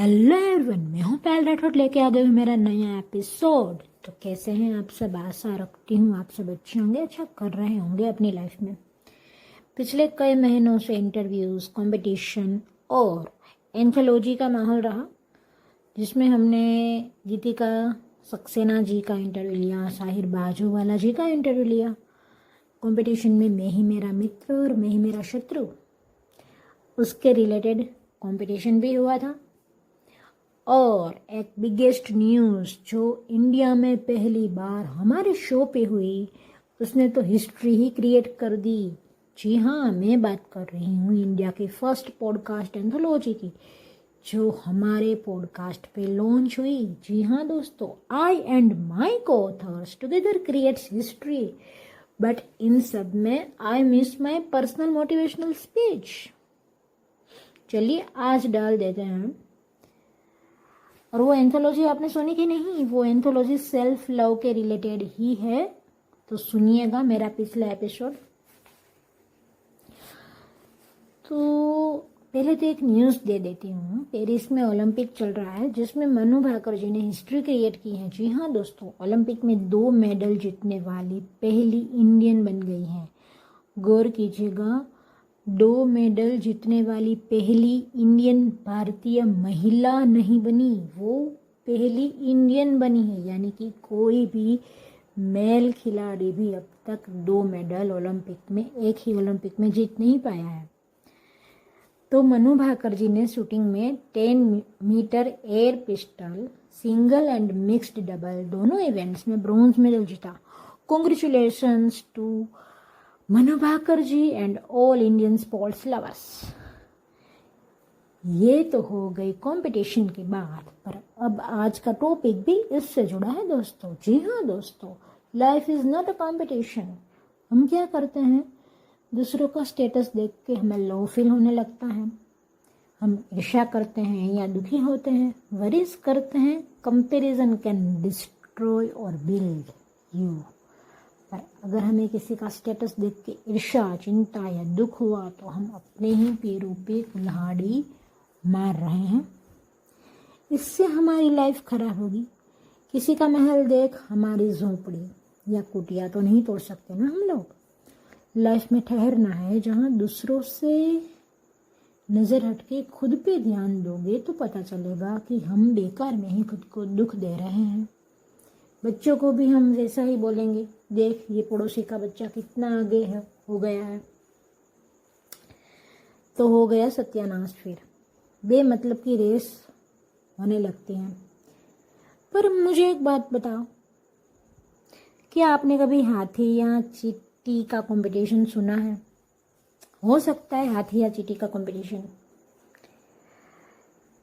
Hello everyone, मैं हूँ पायल राठौड़, लेके आ गई हूँ मेरा नया एपिसोड। तो कैसे हैं आप सब? आशा रखती हूँ आप सब अच्छे होंगे, अच्छा कर रहे होंगे अपनी लाइफ में। पिछले कई महीनों से इंटरव्यूज़, कंपटीशन और एंथोलॉजी का माहौल रहा, जिसमें हमने गीतिका सक्सेना जी का इंटरव्यू लिया, साहिर बाजूवाला जी का इंटरव्यू लिया। कंपटीशन में मैं ही मेरा मित्र और मैं ही मेरा शत्रु, उसके रिलेटेड कंपटीशन भी हुआ था। और एक बिगेस्ट न्यूज़ जो इंडिया में पहली बार हमारे शो पे हुई, उसने तो हिस्ट्री ही क्रिएट कर दी। जी हाँ, मैं बात कर रही हूँ इंडिया के फर्स्ट पॉडकास्ट एंथोलॉजी की, जो हमारे पॉडकास्ट पे लॉन्च हुई। जी हाँ दोस्तों, I and my coauthors together creates history, but इन सब में I miss my personal motivational speech. चलिए आज डाल देते हैं। और वो एंथोलॉजी आपने सुनी कि नहीं? वो एंथोलॉजी सेल्फ लव के रिलेटेड ही है, तो सुनिएगा मेरा पिछला एपिसोड। तो पहले तो एक न्यूज़ दे देती हूँ। पेरिस में ओलंपिक चल रहा है, जिसमें मनु भाकर जी ने हिस्ट्री क्रिएट की है। जी हाँ दोस्तों, ओलंपिक में 2 मेडल जीतने वाली पहली इंडियन बन गई हैं। गौर कीजिएगा, 2 मेडल जीतने वाली पहली इंडियन भारतीय महिला नहीं बनी, वो पहली इंडियन बनी है। यानी कि कोई भी मेल खिलाड़ी भी अब तक 2 मेडल ओलंपिक में, एक ही ओलंपिक में जीत नहीं पाया है। तो मनु भाकर जी ने शूटिंग में 10 metre air pistol, single and mixed double दोनों इवेंट्स में ब्रॉन्ज मेडल जीता। Congratulations to Manu Bhaker ji and all Indian sports lovers. ये तो हो गई कंपटीशन की बात, पर अब आज का टॉपिक भी इससे जुड़ा है दोस्तों। जी हाँ दोस्तों, life is not a competition. हम क्या करते हैं, दूसरों का स्टेटस देख के हमें लो फील होने लगता है, हम ईर्ष्या करते हैं या दुखी होते हैं, वरीज करते हैं। कंपैरिजन कैन डिस्ट्रॉय और बिल्ड यू। पर अगर हमें किसी का स्टेटस देख के ईर्ष्या, चिंता या दुख हुआ, तो हम अपने ही पैरों पे कुल्हाड़ी मार रहे हैं। इससे हमारी लाइफ खराब होगी। किसी का महल देख हमारी झोंपड़ी या कुटिया तो नहीं तोड़ सकते ना हम लोग। लाइफ में ठहरना है, जहाँ दूसरों से नज़र हटके खुद पे ध्यान दोगे तो पता चलेगा कि हम बेकार में ही खुद को दुख दे रहे हैं। बच्चों को भी हम वैसा ही बोलेंगे, देख ये पड़ोसी का बच्चा कितना आगे है, हो गया है, तो हो गया सत्यानाश। फिर बेमतलब की रेस होने लगती है। पर मुझे एक बात बताओ, क्या आपने कभी हाथी या चींटी का कंपटीशन सुना है? हो सकता है हाथी या चींटी का कंपटीशन,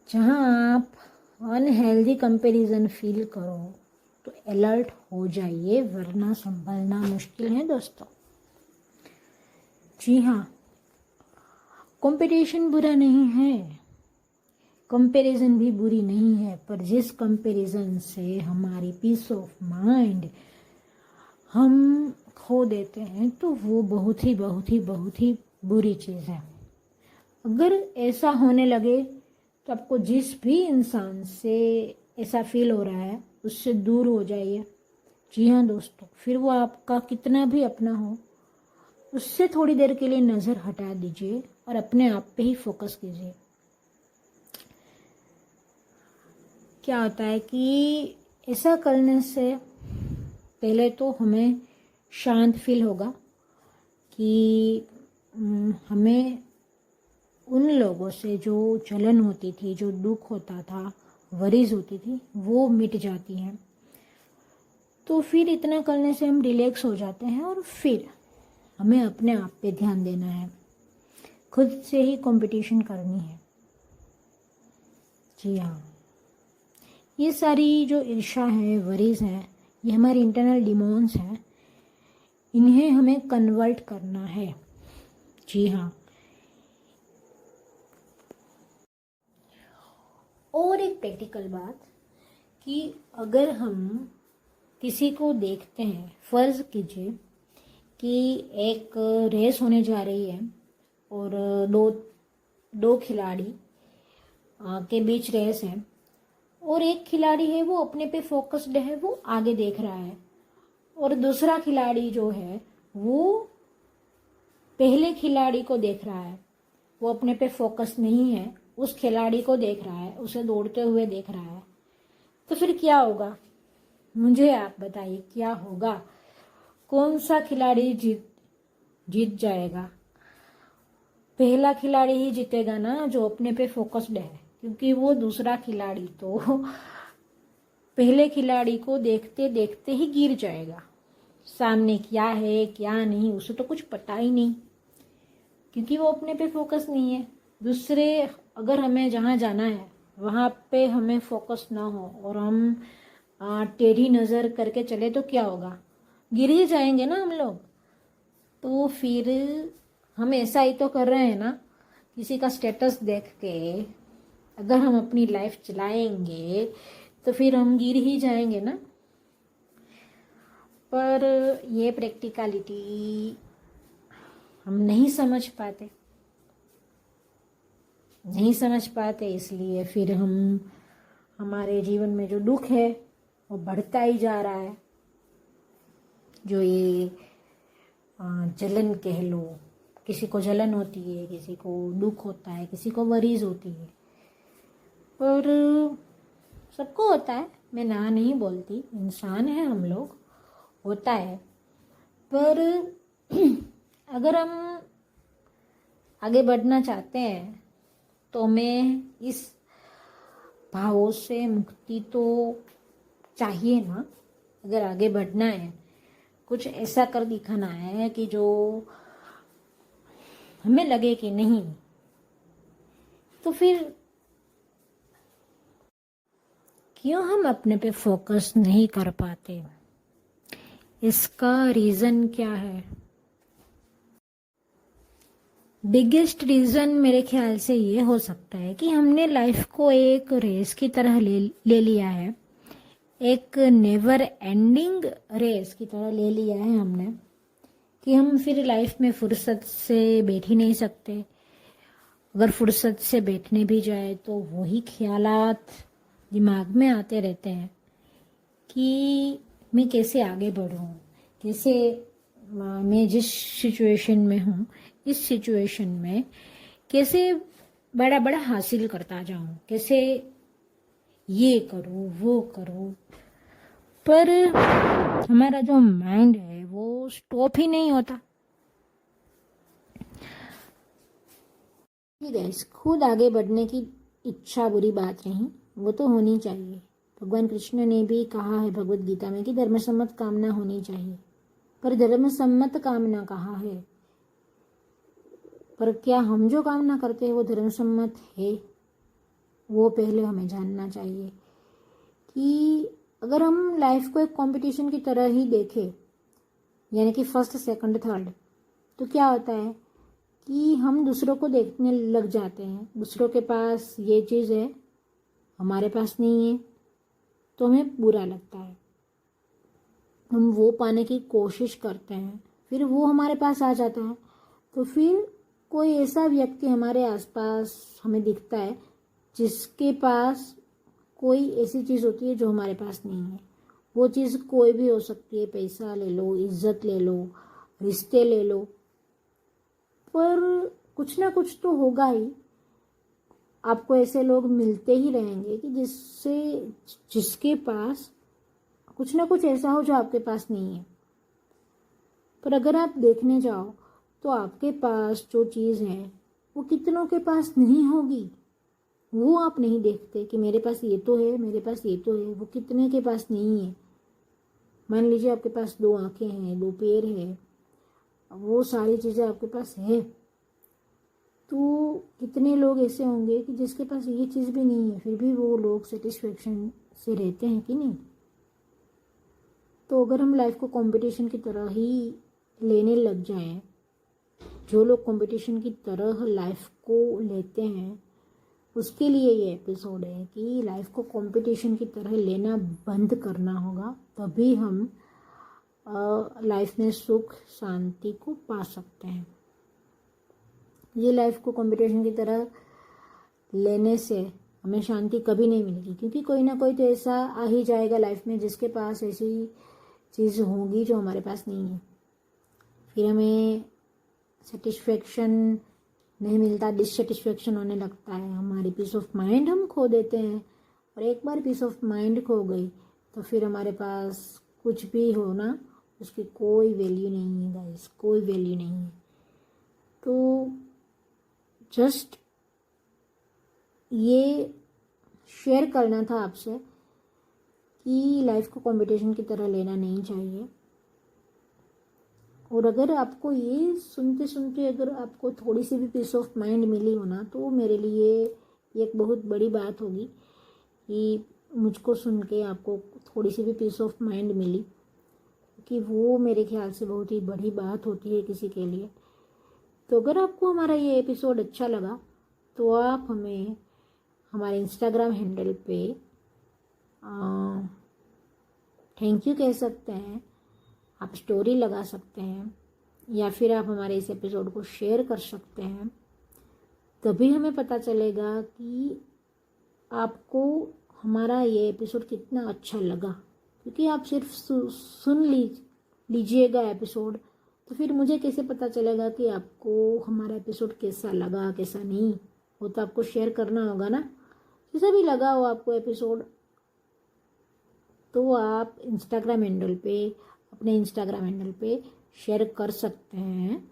जहां आप अनहेल्दी कंपैरिजन फील करो तो अलर्ट हो जाइए, वरना संभलना मुश्किल है दोस्तों। जी हाँ, कंपटीशन बुरा नहीं है, कंपैरिजन भी बुरी नहीं है, पर जिस कंपैरिजन से हमारी पीस ऑफ माइंड हम खो देते हैं, तो वो बहुत ही बुरी चीज़ है। अगर ऐसा होने लगे तो आपको जिस भी इंसान से ऐसा फील हो रहा है, उससे दूर हो जाइए। जी हाँ दोस्तों, फिर वो आपका कितना भी अपना हो, उससे थोड़ी देर के लिए नज़र हटा दीजिए और अपने आप पे ही फोकस कीजिए। क्या होता है कि ऐसा करने से पहले तो हमें शांत फील होगा कि हमें उन लोगों से जो जलन होती थी, जो दुख होता था, वरीज होती थी, वो मिट जाती हैं। तो फिर इतना करने से हम रिलैक्स हो जाते हैं और फिर हमें अपने आप पे ध्यान देना है, खुद से ही कंपटीशन करनी है। जी हाँ, ये सारी जो ईर्ष्या है, वरीज है, ये हमारी इंटरनल डिमोन्स हैं, इन्हें हमें कन्वर्ट करना है। जी हाँ, और एक प्रैक्टिकल बात कि अगर हम किसी को देखते हैं, फ़र्ज़ कीजिए कि एक रेस होने जा रही है और दो खिलाड़ी के बीच रेस है, और एक खिलाड़ी है वो अपने पे फोकस्ड है, वो आगे देख रहा है, और दूसरा खिलाड़ी जो है वो पहले खिलाड़ी को देख रहा है, वो अपने पे फोकस नहीं है, उस खिलाड़ी को देख रहा है, उसे दौड़ते हुए देख रहा है। तो फिर क्या होगा, मुझे आप बताइए क्या होगा, कौन सा खिलाड़ी जीत जाएगा? पहला खिलाड़ी ही जीतेगा ना, जो अपने पे फोकस्ड है, क्योंकि वो दूसरा खिलाड़ी तो पहले खिलाड़ी को देखते देखते ही गिर जाएगा। सामने क्या है क्या नहीं उसे तो कुछ पता ही नहीं, क्योंकि वो अपने पे फोकस नहीं है। दूसरे, अगर हमें जहाँ जाना है वहाँ पे हमें फोकस ना हो और हम टेढ़ी नज़र करके चले तो क्या होगा, गिर ही जाएंगे ना हम लोग। तो फिर हम ऐसा ही तो कर रहे हैं ना, किसी का स्टेटस देख के अगर हम अपनी लाइफ चलाएंगे तो फिर हम गिर ही जाएंगे ना। पर ये प्रैक्टिकलिटी हम नहीं समझ पाते, इसलिए फिर हम हमारे जीवन में जो दुख है वो बढ़ता ही जा रहा है। जो ये जलन कह लो, किसी को जलन होती है, किसी को दुख होता है, किसी को वरीज होती है, पर सबको होता है, मैं ना नहीं बोलती, इंसान है हम लोग, होता है। पर अगर हम आगे बढ़ना चाहते हैं तो हमें इस भावों से मुक्ति तो चाहिए ना। अगर आगे बढ़ना है, कुछ ऐसा कर दिखाना है कि जो हमें लगे कि नहीं, तो फिर क्यों हम अपने पे फोकस नहीं कर पाते? इसका रीज़न क्या है? बिगेस्ट रीज़न मेरे ख्याल से ये हो सकता है कि हमने लाइफ को एक रेस की तरह ले लिया है, एक नेवर एंडिंग रेस की तरह ले लिया है हमने, कि हम फिर लाइफ में फुर्सत से बैठ ही नहीं सकते। अगर फुर्सत से बैठने भी जाए तो वही ख्यालात दिमाग में आते रहते हैं कि मैं कैसे आगे बढ़ूं, कैसे मैं जिस सिचुएशन में हूँ इस सिचुएशन में कैसे बड़ा बड़ा हासिल करता जाऊं, कैसे ये करूं वो करूं। पर हमारा जो माइंड है वो स्टॉप ही नहीं होता। गाइस, खुद आगे बढ़ने की इच्छा बुरी बात नहीं, वो तो होनी चाहिए। भगवान कृष्ण ने भी कहा है भगवत गीता में कि धर्मसम्मत कामना होनी चाहिए, पर धर्मसम्मत कामना कहाँ है? पर क्या हम जो कामना करते हैं वो धर्मसम्मत है? वो पहले हमें जानना चाहिए। कि अगर हम लाइफ को एक कंपटीशन की तरह ही देखें, यानी कि फर्स्ट सेकंड थर्ड, तो क्या होता है कि हम दूसरों को देखने लग जाते हैं। दूसरों के पास ये चीज़ है, हमारे पास नहीं है, तो हमें बुरा लगता है, हम वो पाने की कोशिश करते हैं, फिर वो हमारे पास आ जाता है। तो फिर कोई ऐसा व्यक्ति हमारे आसपास हमें दिखता है जिसके पास कोई ऐसी चीज़ होती है जो हमारे पास नहीं है। वो चीज़ कोई भी हो सकती है, पैसा ले लो, इज्जत ले लो, रिश्ते ले लो, पर कुछ ना कुछ तो होगा ही। आपको ऐसे लोग मिलते ही रहेंगे कि जिसके पास कुछ ना कुछ ऐसा हो जो आपके पास नहीं है। पर अगर आप देखने जाओ तो आपके पास जो चीज़ है वो कितनों के पास नहीं होगी। वो आप नहीं देखते कि मेरे पास ये तो है, मेरे पास ये तो है, वो कितने के पास नहीं है। मान लीजिए आपके पास 2 आंखें हैं, 2 पैर है, वो सारी चीज़ें आपके पास है, तो कितने लोग ऐसे होंगे कि जिसके पास ये चीज़ भी नहीं है, फिर भी वो लोग सेटिस्फेक्शन से रहते हैं कि नहीं? तो अगर हम लाइफ को कंपटीशन की तरह ही लेने लग जाएं, जो लोग कंपटीशन की तरह लाइफ को लेते हैं, उसके लिए ये एपिसोड है कि लाइफ को कंपटीशन की तरह लेना बंद करना होगा, तभी हम लाइफ में सुख शांति को पा सकते हैं। ये लाइफ को कंपटीशन की तरह लेने से हमें शांति कभी नहीं मिलेगी, क्योंकि कोई ना कोई तो ऐसा आ ही जाएगा लाइफ में जिसके पास ऐसी चीज़ होगी जो हमारे पास नहीं है। फिर हमें सेटिस्फेक्शन नहीं मिलता, डिससेटिस्फेक्शन होने लगता है, हमारी पीस ऑफ माइंड हम खो देते हैं। और एक बार पीस ऑफ माइंड खो गई तो फिर हमारे पास कुछ भी हो ना, उसकी कोई वैल्यू नहीं है गाइस, कोई वैल्यू नहीं है। तो जस्ट ये शेयर करना था आपसे कि लाइफ को कंपटीशन की तरह लेना नहीं चाहिए। और अगर आपको ये सुनते सुनते अगर आपको थोड़ी सी भी पीस ऑफ माइंड मिली हो ना, तो मेरे लिए एक बहुत बड़ी बात होगी कि मुझको सुन के आपको थोड़ी सी भी पीस ऑफ माइंड मिली, कि वो मेरे ख्याल से बहुत ही बड़ी बात होती है किसी के लिए। तो अगर आपको हमारा ये एपिसोड अच्छा लगा तो आप हमें हमारे इंस्टाग्राम हैंडल पे थैंक यू कह सकते हैं, आप स्टोरी लगा सकते हैं, या फिर आप हमारे इस एपिसोड को शेयर कर सकते हैं। तभी हमें पता चलेगा कि आपको हमारा ये एपिसोड कितना अच्छा लगा। क्योंकि आप सिर्फ सुन लीजिएगा एपिसोड, तो फिर मुझे कैसे पता चलेगा कि आपको हमारा एपिसोड कैसा लगा कैसा नहीं। वो तो आपको शेयर करना होगा ना। जैसा भी लगा हो आपको एपिसोड, तो आप अपने इंस्टाग्राम हैंडल पे शेयर कर सकते हैं।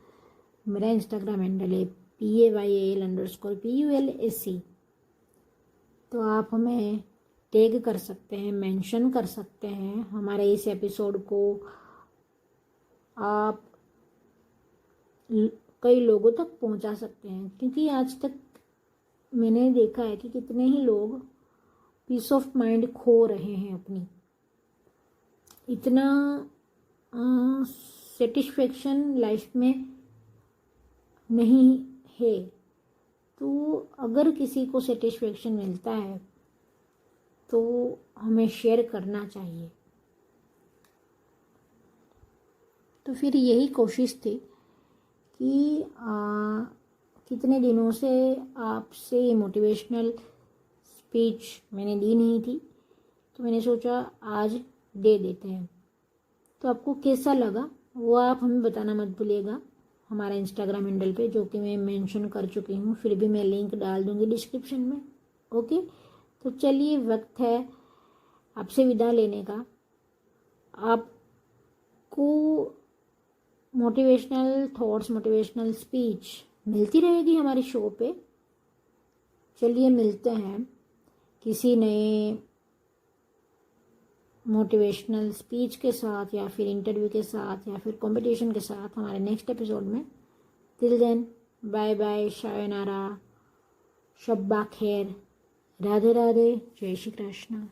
मेरा इंस्टाग्राम हैंडल है PAYAL_PULAC। तो आप हमें टैग कर सकते हैं, मेंशन कर सकते हैं। हमारे इस एपिसोड को आप कई लोगों तक पहुंचा सकते हैं, क्योंकि आज तक मैंने देखा है कि कितने ही लोग पीस ऑफ माइंड खो रहे हैं अपनी। इतना सेटिस्फेक्शन लाइफ में नहीं है। तो अगर किसी को सेटिस्फेक्शन मिलता है तो हमें शेयर करना चाहिए। तो फिर यही कोशिश थी कि कितने दिनों से आपसे मोटिवेशनल स्पीच मैंने दी नहीं थी, तो मैंने सोचा आज दे देते हैं। तो आपको कैसा लगा वो आप हमें बताना मत भूलिएगा हमारा इंस्टाग्राम हैंडल पे, जो कि मैं मेंशन कर चुकी हूँ। फिर भी मैं लिंक डाल दूँगी डिस्क्रिप्शन में। ओके, तो चलिए वक्त है आपसे विदा लेने का। आपको मोटिवेशनल थॉट्स, मोटिवेशनल स्पीच मिलती रहेगी हमारे शो पे। चलिए मिलते हैं किसी नए मोटिवेशनल स्पीच के साथ, या फिर इंटरव्यू के साथ, या फिर कंपटीशन के साथ हमारे नेक्स्ट एपिसोड में। टिल देन बाय बाय, शायनारा, शब्बा खैर, राधे राधे, जय श्री कृष्ण।